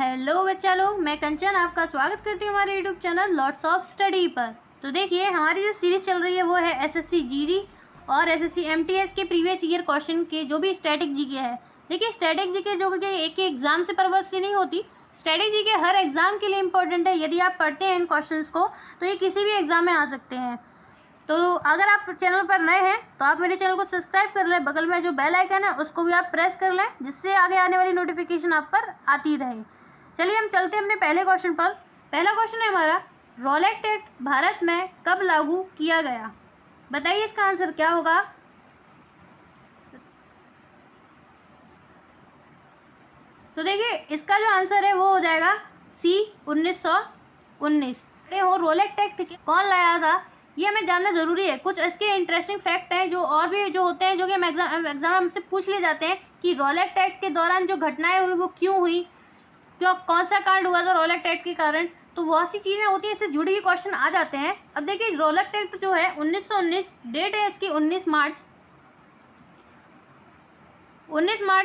Hello बच्चा लोग, मैं कंचन आपका स्वागत करती हूँ हमारे YouTube channel lots of study पर। तो देखिए, हमारी जो सीरीज़ चल रही है वो है एसएससी जीडी और एसएससी एमटीएस के प्रीवियस ईयर क्वेश्चन के जो भी स्टैटिक जीके है। देखिए, स्टैटिक जीके जो कि एक ही एग्जाम से पर्पज से नहीं होती, स्टैटिक जीके हर एग्जाम के लिए इंपॉर्टेंट है। यदि आप पढ़ते हैं इन क्वेश्चन को तो ये किसी भी एग्जाम में आ सकते हैं। तो अगर आप चैनल पर नए हैं तो आप मेरे चैनल को सब्सक्राइब कर लें, बगल में जो बेल आइकन है उसको भी आप प्रेस कर लें, जिससे आगे आने वाली नोटिफिकेशन आप पर आती रहे। चलिए हम चलते हैं अपने पहले क्वेश्चन पर। पहला क्वेश्चन है हमारा, रॉलेट एक्ट भारत में कब लागू किया गया? बताइए इसका आंसर क्या होगा। तो देखिए, इसका जो आंसर है वो हो जाएगा सी 1919। हो रोलेट एक्ट कौन लाया था ये हमें जानना जरूरी है। कुछ इसके इंटरेस्टिंग फैक्ट हैं जो और भी जो होते हैं, जो कि हम एग्जाम हमसे पूछ लिए जाते हैं कि रोलेट एक्ट के दौरान जो घटनाएं हुई वो क्यों हुई, क्यों, कौन सा कांड हुआ था रोलेट एक्ट के कारण। तो बहुत सी चीज़ें होती हैं, इससे जुड़ी हुई क्वेश्चन आ जाते हैं। अब देखिए, रोलेट एक्ट जो है 1919, डेट है इसकी 19 मार्च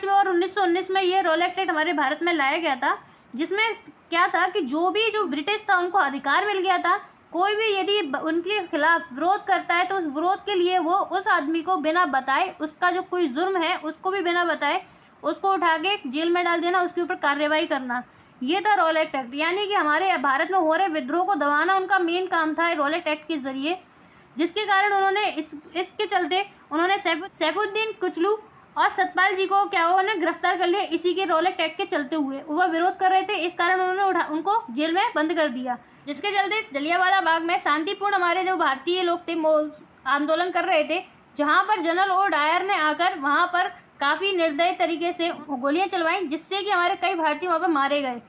में, और 1919 में ये रोलेट एक्ट हमारे भारत में लाया गया था। जिसमें क्या था कि जो ब्रिटिश था उनको अधिकार मिल गया था, कोई भी यदि उनके खिलाफ विरोध करता है तो उस विरोध के लिए वो उस आदमी को बिना बताए, उसका जो कोई जुर्म है उसको भी बिना बताए उसको उठा के जेल में डाल देना, उसके ऊपर कार्रवाई करना। ये था रोलेट एक्ट। यानी कि हमारे भारत में हो रहे विद्रोह को दबाना उनका मेन काम था रोलेट एक्ट के जरिए, जिसके कारण उन्होंने इसके चलते उन्होंने सैफुद्दीन कुचलू और सतपाल जी को उन्होंने गिरफ्तार कर लिया। इसी के रोलेट एक्ट के चलते हुए वो विरोध कर रहे थे, इस कारण उन्होंने उनको जेल में बंद कर दिया। जिसके चलते जलियांवाला बाग में शांतिपूर्ण हमारे जो भारतीय लोग थे आंदोलन कर रहे थे, जहाँ पर जनरल ओ डायर ने आकर वहाँ पर काफ़ी निर्दयी तरीके से गोलियां चलवाई, जिससे कि हमारे कई भारतीय वहाँ पर मारे गए।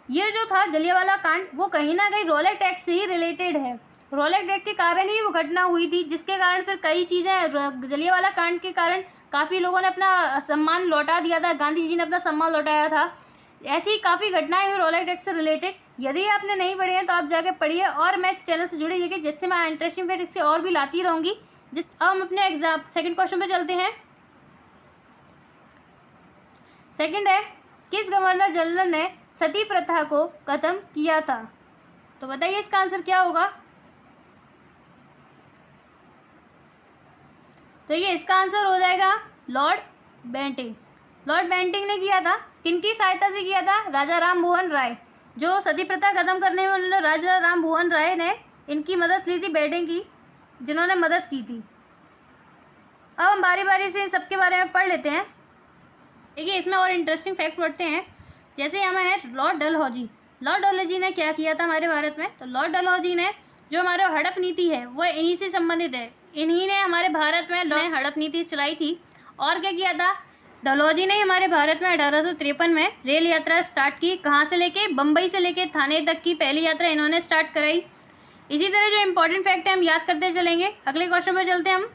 ये जो था जलियांवाला कांड, वो कहीं ना कहीं रोलेट एक्ट से ही रिलेटेड है। रोलेट एक्ट के कारण ही वो घटना हुई थी, जिसके कारण फिर कई चीज़ें, जलियांवाला कांड के कारण काफ़ी लोगों ने अपना सम्मान लौटा दिया था, गांधी जी ने अपना सम्मान लौटाया था। ऐसी काफ़ी घटनाएं हुई रोलेट एक्ट से रिलेटेड। यदि आपने नहीं पढ़ी है तो आप जाके पढ़िए, और मैं चैनल से जुड़े रहिए, जिससे मैं इंटरेस्टिंग फैक्ट इससे और भी लाती रहूँगी। अब हम अपने एग्जाम सेकेंड क्वेश्चन पर चलते हैं। सेकंड है, किस गवर्नर जनरल ने सती प्रथा को खत्म किया था? तो बताइए इसका आंसर क्या होगा। तो ये इसका आंसर हो जाएगा लॉर्ड बेंटिंग। लॉर्ड बेंटिंग ने किया था। किनकी सहायता से किया था? राजा राम मोहन राय। जो सती प्रथा खत्म करने में उन्होंने राजा राम मोहन राय ने इनकी मदद ली थी, बेंटिंग की, जिन्होंने मदद की थी। अब हम बारी बारी से इन सबके बारे में पढ़ लेते हैं। देखिए, इसमें और इंटरेस्टिंग फैक्ट पढ़ते हैं। जैसे हमें है लॉर्ड डलहौजी। लॉर्ड डलहौजी ने क्या किया था हमारे भारत में? तो लॉर्ड डलहौजी ने जो हमारे हड़प नीति है वो इन्हीं से संबंधित है। इन्हीं ने हमारे भारत में हड़प नीति चलाई थी। और क्या किया था? डलहौजी ने हमारे भारत में 1853 में रेल यात्रा स्टार्ट की। कहाँ से लेके? बम्बई से लेके थाने तक की पहली यात्रा इन्होंने स्टार्ट कराई। इसी तरह जो इंपॉर्टेंट फैक्ट है हम याद करते चलेंगे। अगले क्वेश्चन पर चलते हैं हम।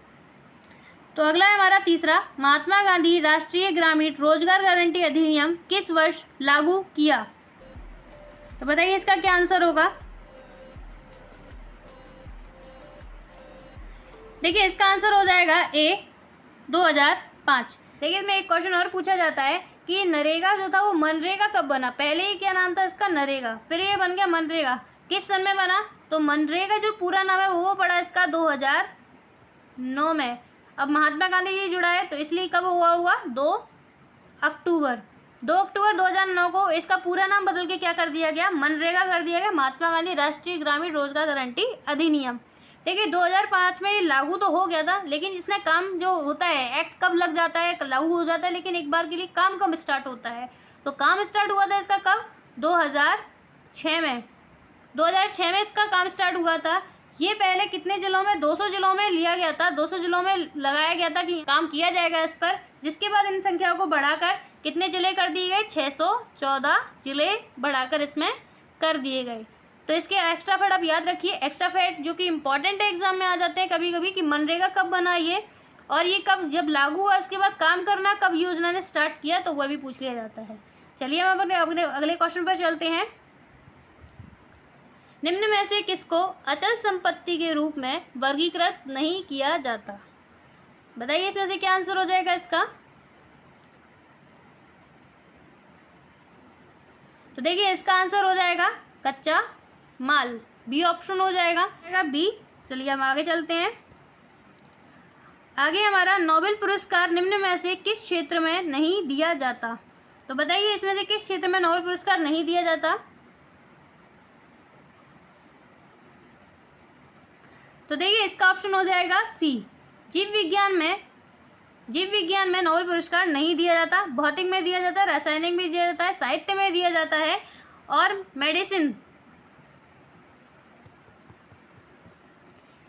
तो अगला है हमारा तीसरा, महात्मा गांधी राष्ट्रीय ग्रामीण रोजगार गारंटी अधिनियम किस वर्ष लागू किया? तो बताइए इसका क्या आंसर होगा। देखिए, इसका आंसर हो जाएगा ए 2005। देखिए, इसमें एक क्वेश्चन और पूछा जाता है कि नरेगा जो था वो मनरेगा कब बना? पहले ही क्या नाम था इसका? नरेगा, फिर ये बन गया मनरेगा। किस सन में बना? तो मनरेगा जो पूरा नाम है वो पड़ा इसका 2009 में। अब महात्मा गांधी जी जुड़ा है तो इसलिए कब हुआ 2 अक्टूबर 2009 को इसका पूरा नाम बदल के क्या कर दिया गया? मनरेगा कर दिया गया, महात्मा गांधी राष्ट्रीय ग्रामीण रोजगार गारंटी अधिनियम। देखिए, 2005 में ये लागू तो हो गया था, लेकिन इसमें काम जो होता है, एक्ट कब लग जाता है, लागू हो जाता है, लेकिन एक बार के लिए काम कब स्टार्ट होता है? तो काम स्टार्ट हुआ था इसका कब? 2006 में। 2006 में इसका काम स्टार्ट हुआ था। ये पहले कितने जिलों में? 200 जिलों में लिया गया था, 200 जिलों में लगाया गया था कि काम किया जाएगा इस पर। जिसके बाद इन संख्याओं को बढ़ाकर कितने जिले कर दिए गए? 614 जिले बढ़ाकर इसमें कर दिए गए। तो इसके एक्स्ट्रा फैक्ट आप याद रखिए। एक्स्ट्रा फैक्ट जो कि इंपॉर्टेंट है, एग्जाम में आ जाते हैं कभी कभी, कि मनरेगा कब बना ये, और ये कब जब लागू हुआ उसके बाद काम करना कब योजना ने स्टार्ट किया, तो वह भी पूछ लिया जाता है। चलिए हम अपने अगले क्वेश्चन पर चलते हैं। निम्न में से किसको अचल संपत्ति के रूप में वर्गीकृत नहीं किया जाता? बताइए इसमें से क्या आंसर हो जाएगा इसका। तो देखिए इसका आंसर हो जाएगा कच्चा माल, बी ऑप्शन हो जाएगा बी। चलिए हम आगे चलते हैं। आगे हमारा नोबेल पुरस्कार निम्न में से किस क्षेत्र में नहीं दिया जाता? तो बताइए इसमें से किस क्षेत्र में नोबेल पुरस्कार नहीं दिया जाता? तो देखिए इसका ऑप्शन हो जाएगा सी, जीव विज्ञान में नोबेल पुरस्कार नहीं दिया जाता। भौतिक में दिया जाता है, रासायनिक में दिया जाता है, साहित्य में दिया जाता है और मेडिसिन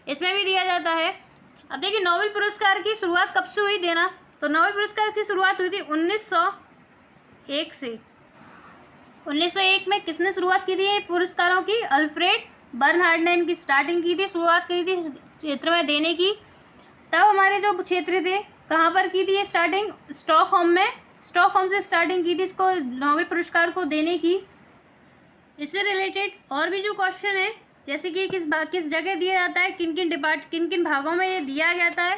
इसमें भी दिया जाता है। अब देखिए नोबेल पुरस्कार की शुरुआत कब से हुई देना? तो नोबेल पुरस्कार की शुरुआत हुई थी 1901 से। 1901 में किसने शुरुआत की थी पुरस्कारों की? अल्फ्रेड बर्नहार्ड ने इनकी स्टार्टिंग की थी, शुरुआत करी थी क्षेत्र में देने की। तब हमारे जो क्षेत्र थे कहाँ पर की थी ये स्टार्टिंग? स्टॉकहोम से स्टार्टिंग की थी इसको नोबेल पुरस्कार को देने की। इससे रिलेटेड और भी जो क्वेश्चन है जैसे कि किस जगह दिया जाता है, किन किन भागों में ये दिया जाता है।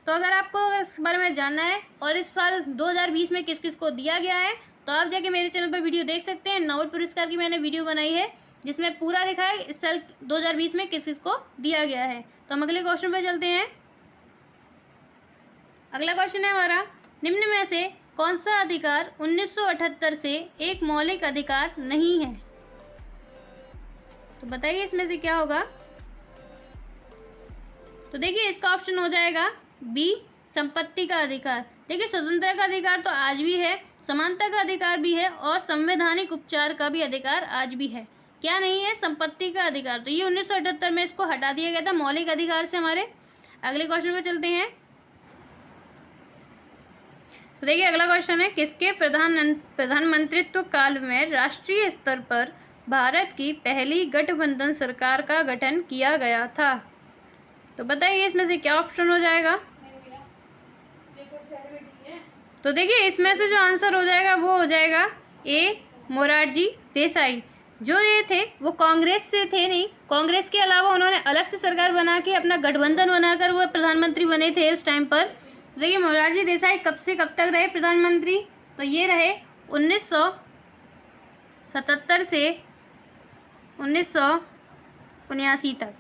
तो अगर आपको इस बारे में जानना है और इस साल 2020 में किस किस को दिया गया है तो आप जाके मेरे चैनल पर वीडियो देख सकते हैं। नोबेल पुरस्कार की मैंने वीडियो बनाई है जिसमें पूरा लिखा है इस साल 2020 में किस किस को दिया गया है। तो हम अगले क्वेश्चन पर चलते हैं। अगला क्वेश्चन है हमारा, निम्न में से कौन सा अधिकार 1978 से एक मौलिक अधिकार नहीं है? तो बताइए इसमें से क्या होगा? तो देखिए इसका ऑप्शन हो जाएगा बी, संपत्ति का अधिकार। देखिए स्वतंत्रता का अधिकार तो आज भी है, समानता का अधिकार भी है और संवैधानिक उपचार का भी अधिकार आज भी है। क्या नहीं है? संपत्ति का अधिकार। तो ये 1978 में इसको हटा दिया गया था मौलिक अधिकार से हमारे। अगले क्वेश्चन पे चलते हैं। तो देखिए अगला क्वेश्चन है, किसके प्रधानमंत्रित्व काल में राष्ट्रीय स्तर पर भारत की पहली गठबंधन सरकार का गठन किया गया था? तो बताइए इसमें से क्या ऑप्शन हो जाएगा? तो देखिए इसमें से जो आंसर हो जाएगा वो हो जाएगा ए, मोरारजी देसाई। जो ये थे वो कांग्रेस से थे नहीं, कांग्रेस के अलावा उन्होंने अलग से सरकार बना के अपना गठबंधन बनाकर वो प्रधानमंत्री बने थे उस टाइम पर। देखिए मोरारजी देसाई कब से कब तक रहे प्रधानमंत्री? तो ये रहे 1977 से 1979 तक,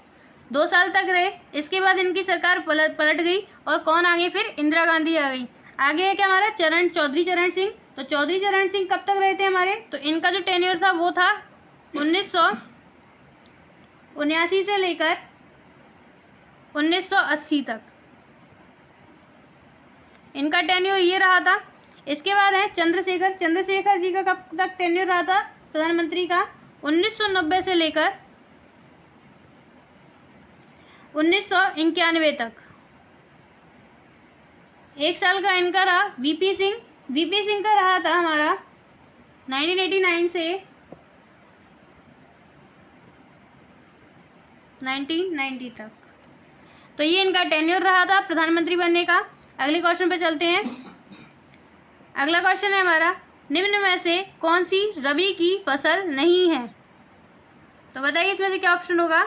2 साल तक रहे। इसके बाद इनकी सरकार पलट गई और कौन आ गई? फिर इंदिरा गांधी आ गई। आगे है क्या हमारा? चौधरी चरण सिंह। तो चौधरी चरण सिंह कब तक रहे थे हमारे? तो इनका जो टेन्योर था वो था 1979 से लेकर 1980 तक इनका टेन्योर ये रहा था। इसके बाद है चंद्रशेखर जी का कब तक टेन्योर रहा था प्रधानमंत्री का? 1990 से लेकर 1991 तक। 1 साल का इनका रहा वीपी सिंह का रहा था हमारा 1989 से 1990 तक। तो ये इनका टेन्योर रहा था प्रधानमंत्री बनने का। अगले क्वेश्चन पे चलते हैं। अगला क्वेश्चन है हमारा, निम्न में से कौन सी रबी की फसल नहीं है? तो बताइए इसमें से क्या ऑप्शन होगा?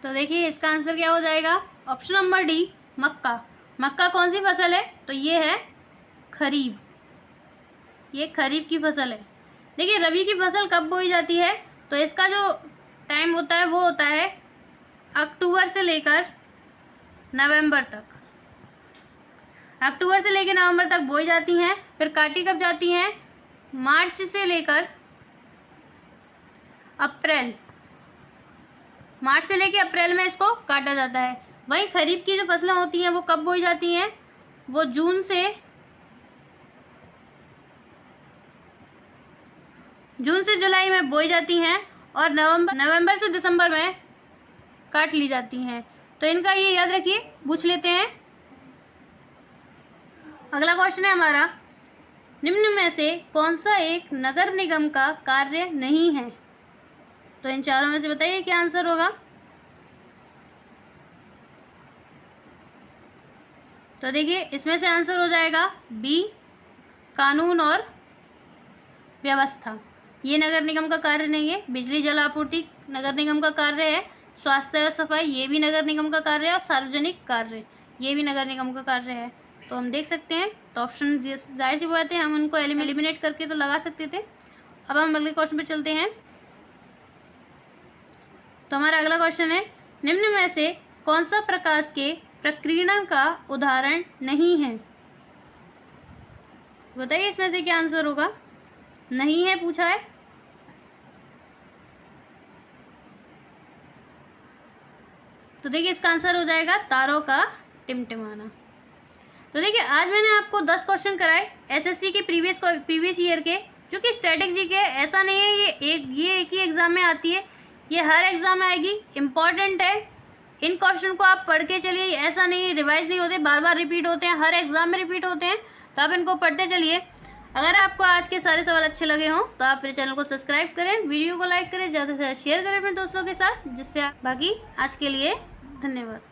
तो देखिए इसका आंसर क्या हो जाएगा? ऑप्शन नंबर डी, मक्का। मक्का कौन सी फसल है? तो ये है खरीफ, ये खरीफ की फसल है। देखिए रबी की फसल कब बोई जाती है? तो इसका जो टाइम होता है वो होता है अक्टूबर से लेकर नवंबर तक। अक्टूबर से लेकर नवंबर तक बोई जाती हैं। फिर काटी कब जाती हैं? मार्च से लेकर अप्रैल, मार्च से लेकर अप्रैल में इसको काटा जाता है। वहीं खरीफ की जो फसलें होती हैं वो कब बोई जाती हैं? वो जून से जुलाई में बोई जाती हैं और नवंबर से दिसंबर में काट ली जाती हैं। तो इनका ये याद रखिए, पूछ लेते हैं। अगला क्वेश्चन है हमारा, निम्न में से कौन सा एक नगर निगम का कार्य नहीं है? तो इन चारों में से बताइए क्या आंसर होगा? तो देखिए इसमें से आंसर हो जाएगा बी, कानून और व्यवस्था। ये नगर निगम का कार्य नहीं है। बिजली जल आपूर्ति नगर निगम का कार्य है। स्वास्थ्य और सफाई ये भी नगर निगम का कार्य है और सार्वजनिक कार्य ये भी नगर निगम का कार्य है। तो हम देख सकते हैं, तो ऑप्शन जाहिर सी बात है हम उनको एलिमिनेट करके तो लगा सकते थे। अब हम अगले क्वेश्चन पे चलते हैं। तो हमारा अगला क्वेश्चन है, निम्न में से कौन सा प्रकाश के प्रकीर्णन का उदाहरण नहीं है? बताइए इसमें से क्या आंसर होगा। नहीं है पूछा है। तो देखिए इसका आंसर हो जाएगा तारों का टिमटिमाना। तो देखिए आज मैंने आपको 10 क्वेश्चन कराए एसएससी के प्रीवियस ईयर के, जो कि स्टैटिक जी के। ऐसा नहीं है ये एक ही एग्जाम में आती है, ये हर एग्जाम में आएगी, इम्पॉर्टेंट है। इन क्वेश्चन को आप पढ़ के चलिए, ऐसा नहीं रिवाइज नहीं होते, बार बार रिपीट होते हैं, हर एग्जाम में रिपीट होते हैं, तो आप इनको पढ़ते चलिए। अगर आपको आज के सारे सवाल अच्छे लगे हों तो आप मेरे चैनल को सब्सक्राइब करें, वीडियो को लाइक करें, ज़्यादा से ज़्यादा शेयर करें अपने दोस्तों के साथ, जिससे बाकी आज के लिए धन्यवाद।